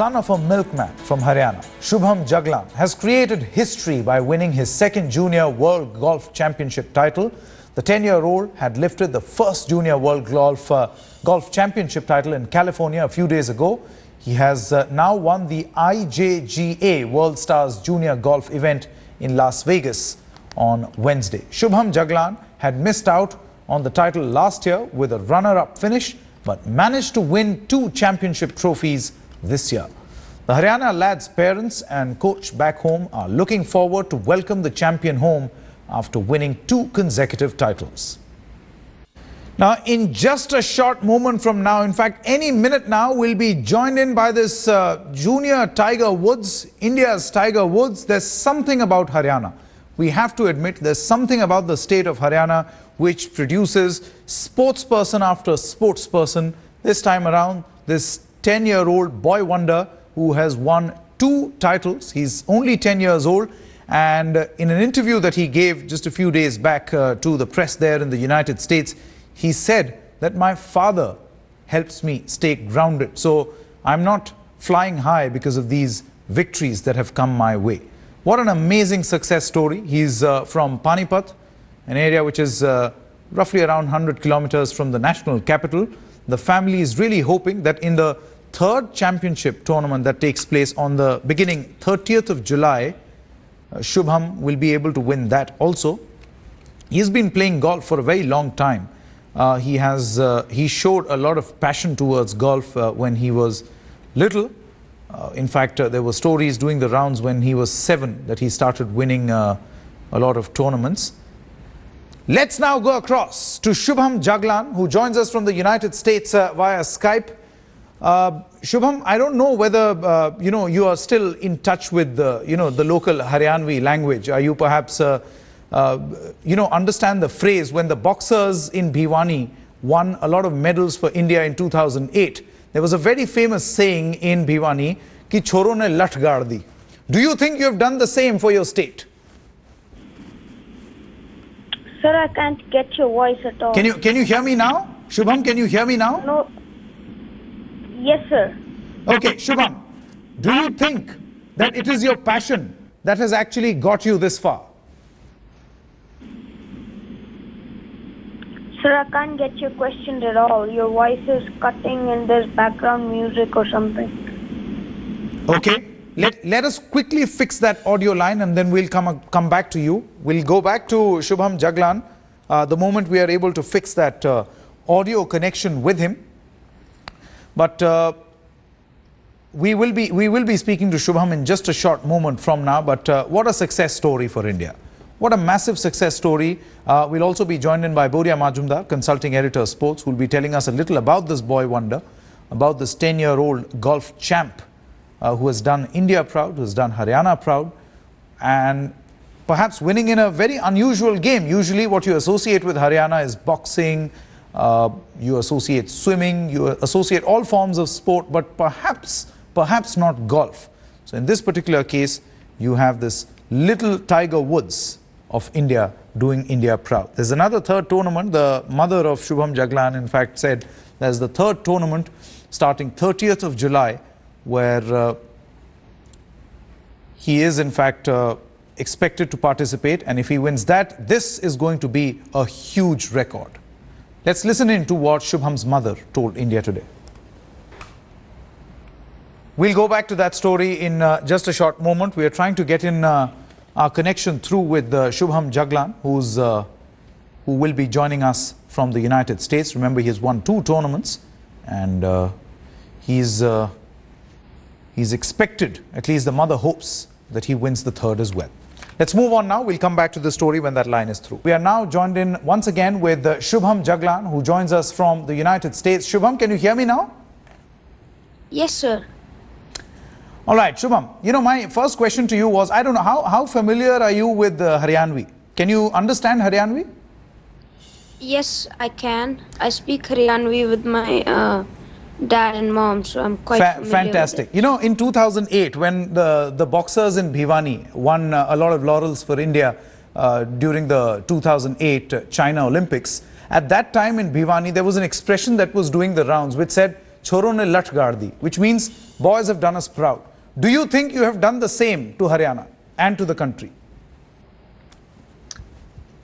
son of a milkman from Haryana, Shubham Jaglan, has created history by winning his second Junior World Golf Championship title. The 10-year-old had lifted the first Junior World Golf Championship title in California a few days ago. He has now won the IJGA World Stars Junior Golf event in Las Vegas on Wednesday. Shubham Jaglan had missed out on the title last year with a runner-up finish, but managed to win 2 championship trophies this year. The Haryana lad's parents and coach back home are looking forward to welcome the champion home after winning 2 consecutive titles. Now, in just a short moment from now, in fact, any minute now, we'll be joined in by this junior Tiger Woods, India's Tiger Woods. There's something about Haryana. We have to admit there's something about the state of Haryana which produces sportsperson after sportsperson. This time around, this 10-year-old boy wonder who has won 2 titles. He's only 10 years old. And in an interview that he gave just a few days back to the press there in the United States, he said that my father helps me stay grounded. So I'm not flying high because of these victories that have come my way. What an amazing success story. He's from Panipat, an area which is roughly around 100 kilometers from the national capital. The family is really hoping that in the 3rd championship tournament that takes place on the beginning 30th of July, Shubham will be able to win that also. He's been playing golf for a very long time. He showed a lot of passion towards golf when he was little. In fact, there were stories doing the rounds when he was 7 that he started winning a lot of tournaments. Let's now go across to Shubham Jaglan, who joins us from the United States via Skype. Shubham, I don't know whether you are still in touch with the local Haryanvi language. Are you perhaps understand the phrase when the boxers in Bhiwani won a lot of medals for India in 2008? There was a very famous saying in Bhiwani, "Ki choro ne lat gaad di." Do you think you have done the same for your state? Sir, I can't get your voice at all. Can you hear me now? Shubham, can you hear me now? No. Yes, sir. Okay, Shubham, do you think that it is your passion that has actually got you this far? Sir, I can't get your question at all. Your voice is cutting and there's background music or something. Okay, let us quickly fix that audio line and then we'll come back to you. We'll go back to Shubham Jaglan the moment we are able to fix that audio connection with him. But we will be speaking to Shubham in just a short moment from now. But what a success story for India. What a massive success story. We'll also be joined in by Boria Majumdar, consulting editor sports, who will be telling us a little about this boy wonder, about this 10-year-old golf champ who has done India proud, who has done Haryana proud, and perhaps winning in a very unusual game. Usually what you associate with Haryana is boxing, you associate swimming, you associate all forms of sport, but perhaps not golf. So in this particular case, you have this little Tiger Woods of India doing India proud. There's another 3rd tournament. The mother of Shubham Jaglan, in fact, said there's the 3rd tournament starting 30th of July, where he is, in fact, expected to participate. And if he wins that, this is going to be a huge record. Let's listen in to what Shubham's mother told India Today. We'll go back to that story in just a short moment. We are trying to get in our connection through with Shubham Jaglan, who will be joining us from the United States. Remember, he has won 2 tournaments, and he's expected, at least the mother hopes, that he wins the 3rd as well. Let's move on now. We'll come back to the story when that line is through. We are now joined in once again with Shubham Jaglan, who joins us from the United States. Shubham, can you hear me now? Yes, sir. All right, Shubham, my first question to you was, I don't know, how familiar are you with Haryanvi? Can you understand Haryanvi? Yes, I can. I speak Haryanvi with my dad and mom, so I'm quite familiar fantastic. With it. In 2008, when the boxers in Bhiwani won a lot of laurels for India during the 2008 China Olympics, at that time in Bhiwani, there was an expression that was doing the rounds which said, "Choro ne lat gardi," which means boys have done us proud. Do you think you have done the same to Haryana and to the country?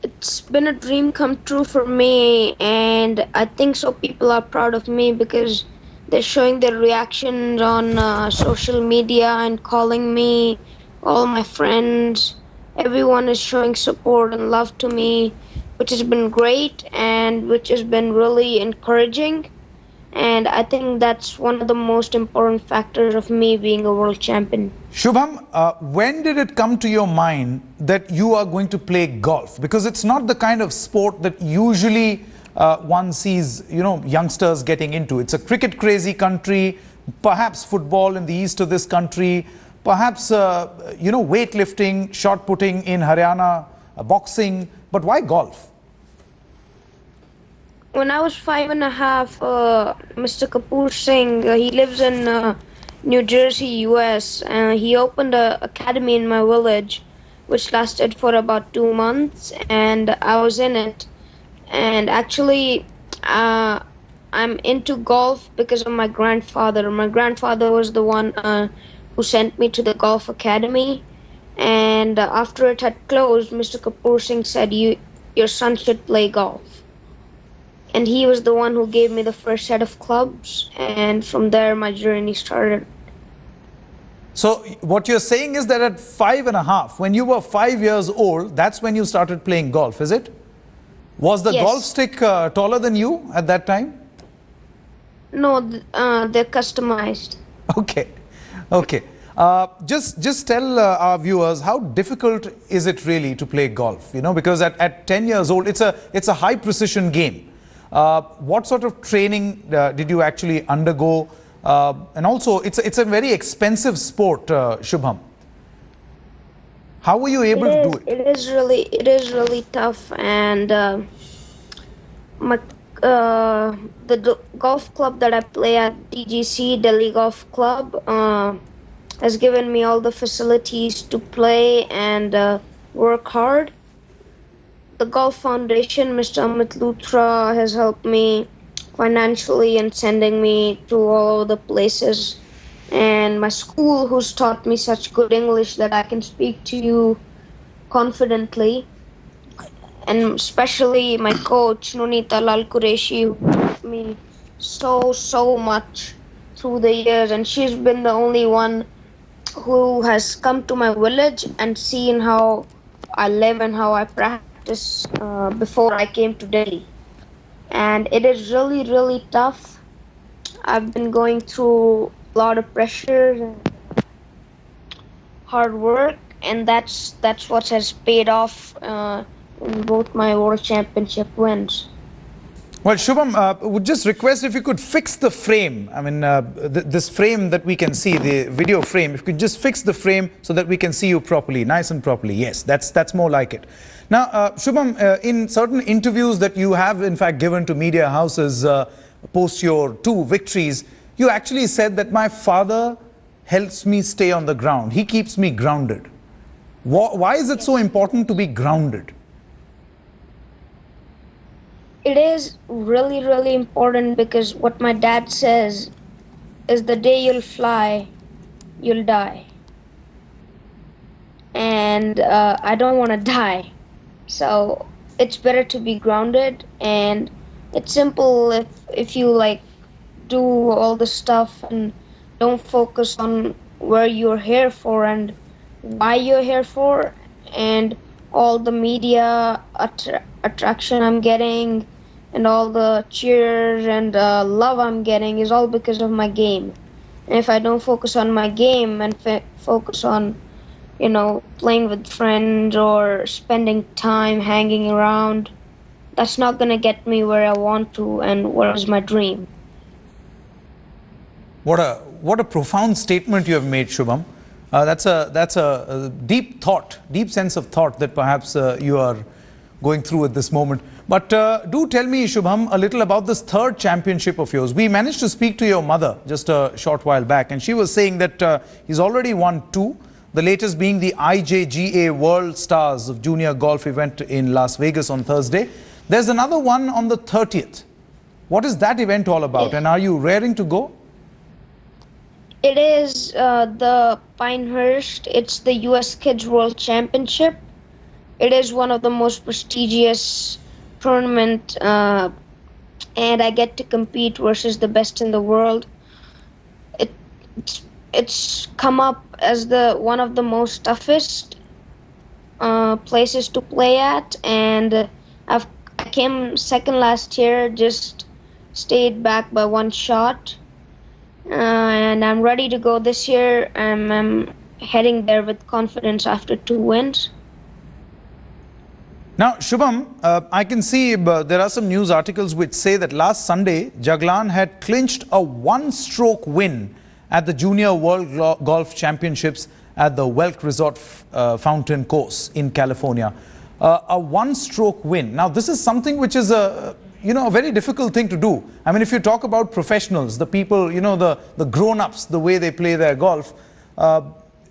It's been a dream come true for me, and I think so people are proud of me because they're showing their reactions on social media and calling me, all my friends. Everyone is showing support and love to me, which has been great and which has been really encouraging. And I think that's one of the most important factors of me being a world champion. Shubham, when did it come to your mind that you are going to play golf? Because it's not the kind of sport that usually one sees, youngsters getting into. It's a cricket crazy country, perhaps football in the east of this country, perhaps, weightlifting, shot putting in Haryana, boxing, but why golf? When I was 5.5, Mr. Kapoor Singh, he lives in New Jersey, US, and he opened an academy in my village, which lasted for about 2 months, and I was in it. And actually, I'm into golf because of my grandfather. My grandfather was the one who sent me to the golf academy, and after it had closed, Mr. Kapoor Singh said, your son should play golf. And he was the one who gave me the first set of clubs, and from there my journey started. So what you're saying is that at 5.5, when you were 5 years old, that's when you started playing golf, is it? Was the Yes. golf stick taller than you at that time? No, they're customized. Okay, okay. Just tell our viewers, how difficult is it really to play golf? Because at 10 years old, it's a high precision game. What sort of training did you actually undergo? And also, it's a very expensive sport, Shubham. How were you able to do it? It is really tough, and the golf club that I play at, DGC Delhi Golf Club, has given me all the facilities to play and work hard. The Golf Foundation, Mr. Amit Luthra, has helped me financially and sending me to all the places. And my school, who's taught me such good English that I can speak to you confidently. And especially my coach, Nunita Lal Qureshi, who taught me so much through the years. And she's been the only one who has come to my village and seen how I live and how I practice before I came to Delhi. And it is really tough. I've been going through a lot of pressure and hard work, and that's what has paid off in both my world championship wins. Well, Shubham, would just request if you could fix the frame. I mean, this frame that we can see, the video frame, if you could just fix the frame so that we can see you properly, nice and properly. Yes, that's more like it. Now, Shubham, in certain interviews that you have, in fact, given to media houses post your 2 victories, you actually said that my father helps me stay on the ground. He keeps me grounded. Why is it so important to be grounded? It is really important because what my dad says is the day you'll fly, you'll die. And I don't want to die. So it's better to be grounded, and it's simple if you like do all the stuff and don't focus on where you're here for and why you're here for, and all the media attraction I'm getting and all the cheers and love I'm getting is all because of my game. And if I don't focus on my game and focus on playing with friends or spending time hanging around, that's not gonna get me where I want to and where is my dream. What a profound statement you have made, Shubham. That's a deep thought, deep sense of thought that perhaps you are going through at this moment. But do tell me, Shubham, a little about this 3rd championship of yours. We managed to speak to your mother just a short while back, and she was saying that he's already won 2. The latest being the IJGA World Stars of Junior Golf event in Las Vegas on Thursday. There's another one on the 30th. What is that event all about, and are you raring to go? It is the Pinehurst. It's the U.S. Kids World Championship. It is one of the most prestigious tournament, and I get to compete versus the best in the world. It's come up as one of the most toughest places to play at, and I came second last year, just stayed back by one shot, and I'm ready to go this year. I'm heading there with confidence after 2 wins. Now, Shubham, I can see there are some news articles which say that last Sunday, Jaglan had clinched a one-stroke win at the Junior World Golf Championships at the Welk Resort Fountain Course in California. A one-stroke win. Now, this is something which is a very difficult thing to do. I mean, if you talk about professionals, the people, the grown-ups, the way they play their golf,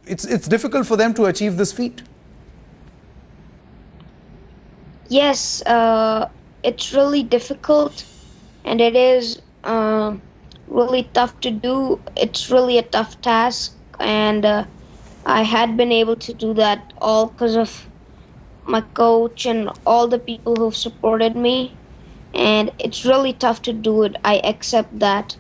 it's difficult for them to achieve this feat. Yes, it's really difficult, and it is really tough to do. It's really a tough task, and I had been able to do that all because of my coach and all the people who've supported me, and it's really tough to do it. I accept that,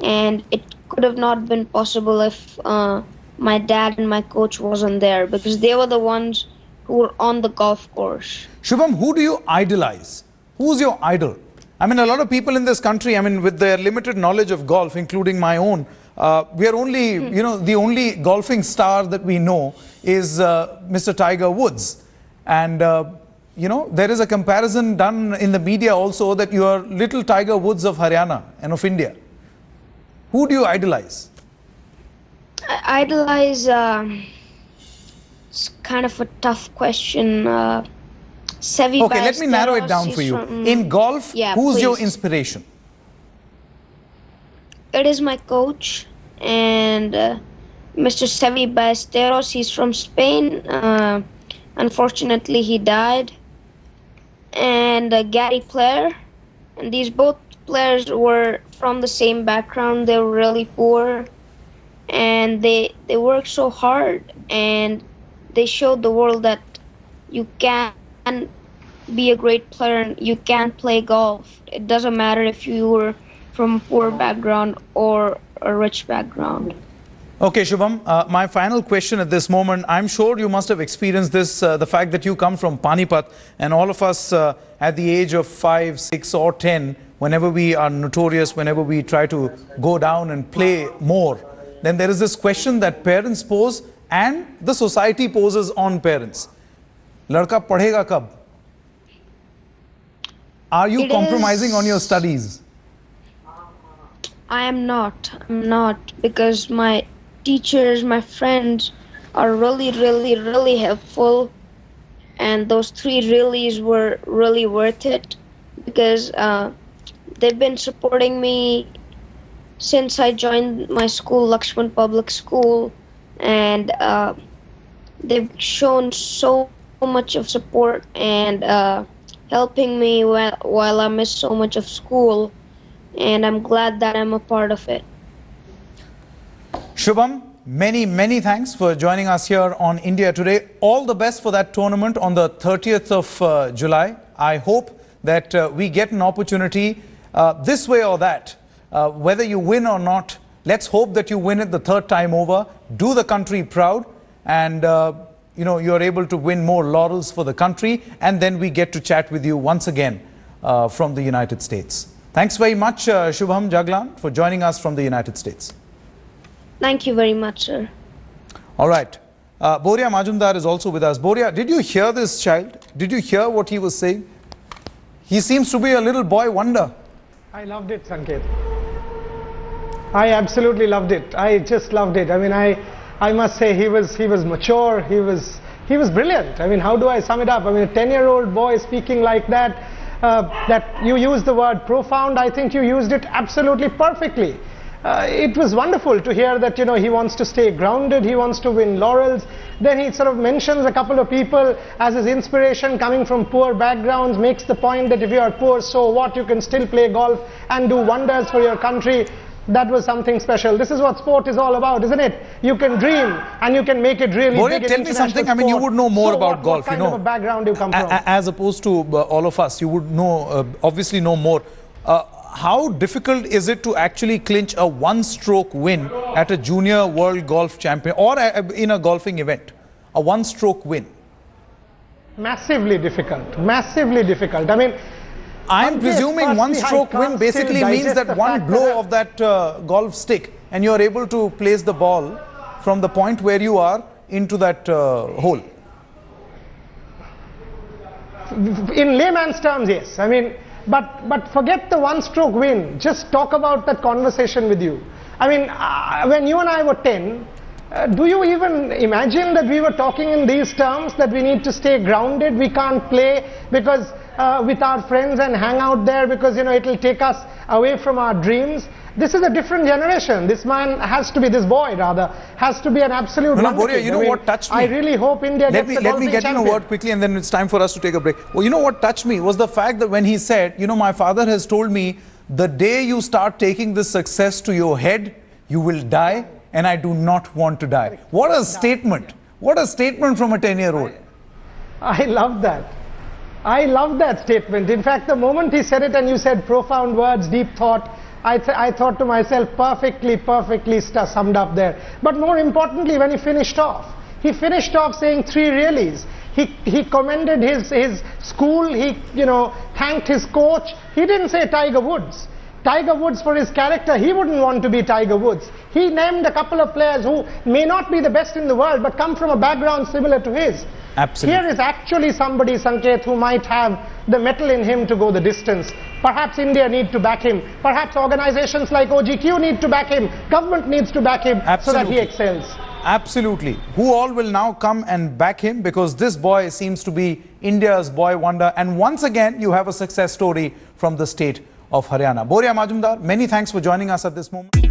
and it could have not been possible if my dad and my coach wasn't there, because they were the ones who were on the golf course. Shubham, who do you idolize? Who's your idol? I mean, a lot of people in this country, I mean, with their limited knowledge of golf, including my own, we are only, the only golfing star that we know is Mr. Tiger Woods. And, there is a comparison done in the media also that you are little Tiger Woods of Haryana and of India. Who do you idolize? I idolize, it's kind of a tough question. Okay, let me narrow it down for you. In golf, who's your inspiration? It is my coach, and Mr. Sevi Ballesteros. He's from Spain. Unfortunately, he died. And Gary Player. And these both players were from the same background. They were really poor, and they worked so hard, and they showed the world that you can be a great player and you can play golf. It doesn't matter if you were from a poor background or a rich background. Okay, Shubham, my final question at this moment, I'm sure you must have experienced this, the fact that you come from Panipat, and all of us at the age of 5, 6 or 10, whenever we are notorious, whenever we try to go down and play more, then there is this question that parents pose and the society poses on parents. Ladka padhega kab? Are you compromising on your studies? I am not. I'm not, because my teachers, my friends are really helpful, and those 3 reallys were really worth it, because they've been supporting me since I joined my school, Lakshman Public School, and they've shown so much of support and helping me while I miss so much of school, and I'm glad that I'm a part of it. Shubham, many thanks for joining us here on India Today. All the best for that tournament on the 30th of July. I hope that we get an opportunity this way or that, whether you win or not. Let's hope that you win it the 3rd time over, do the country proud, and you're able to win more laurels for the country, and then we get to chat with you once again from the United States. Thanks very much, Shubham Jaglan, for joining us from the United States. Thank you very much, sir. All right. Boria Majumdar is also with us. Boria, did you hear this child? Did you hear what he was saying? He seems to be a little boy wonder. I loved it, Sanket. I absolutely loved it. I just loved it. I mean, I must say he was mature. He was brilliant. I mean, how do I sum it up? I mean, a 10-year-old boy speaking like that, that you used the word profound. I think you used it absolutely perfectly. it was wonderful to hear that, you know, he wants to stay grounded, he wants to win laurels. Then he sort of mentions a couple of people as his inspiration coming from poor backgrounds, makes the point that if you are poor, so what, you can still play golf and do wonders for your country. That was something special. This is what sport is all about, isn't it? You can dream and you can make it really big. Tell me something. I mean, you would know more about golf, you know. What kind of a background you come from? As opposed to all of us, you would know, obviously know more. How difficult is it to actually clinch a one-stroke win at a junior world golf champion or in a golfing event? A one-stroke win. Massively difficult. Massively difficult. I mean, I'm presuming one-stroke win basically means that one blow of that golf stick and you're able to place the ball from the point where you are into that hole. In layman's terms, yes. I mean, but forget the one-stroke win. Just talk about that conversation with you. I mean, when you and I were 10, do you even imagine that we were talking in these terms, that we need to stay grounded, we can't play because with our friends and hang out there because, you know, it will take us away from our dreams? This is a different generation. This man has to be, this boy rather, has to be an absolute Boria, you know what touched me? I really hope India gets the golfing champion. Let me get in a word quickly and then it's time for us to take a break. Well, you know what touched me was the fact that when he said, you know, my father has told me, the day you start taking this success to your head, you will die, and I do not want to die. What a statement. What a statement from a 10-year-old. I love that. I love that statement. In fact, the moment he said it and you said profound words, deep thought, I thought to myself, perfectly summed up there. But more importantly, when he finished off saying 3 reallys. He commended his school, he, you know, thanked his coach. He didn't say Tiger Woods. Tiger Woods for his character, he wouldn't want to be Tiger Woods. He named a couple of players who may not be the best in the world but come from a background similar to his. Absolutely. Here is actually somebody, Sanket, who might have the mettle in him to go the distance. Perhaps India need to back him. Perhaps organizations like OGQ need to back him. Government needs to back him. Absolutely. So that he excels. Absolutely. Who all will now come and back him, because this boy seems to be India's boy wonder. And once again, you have a success story from the state of Haryana. Boria Majumdar, many thanks for joining us at this moment.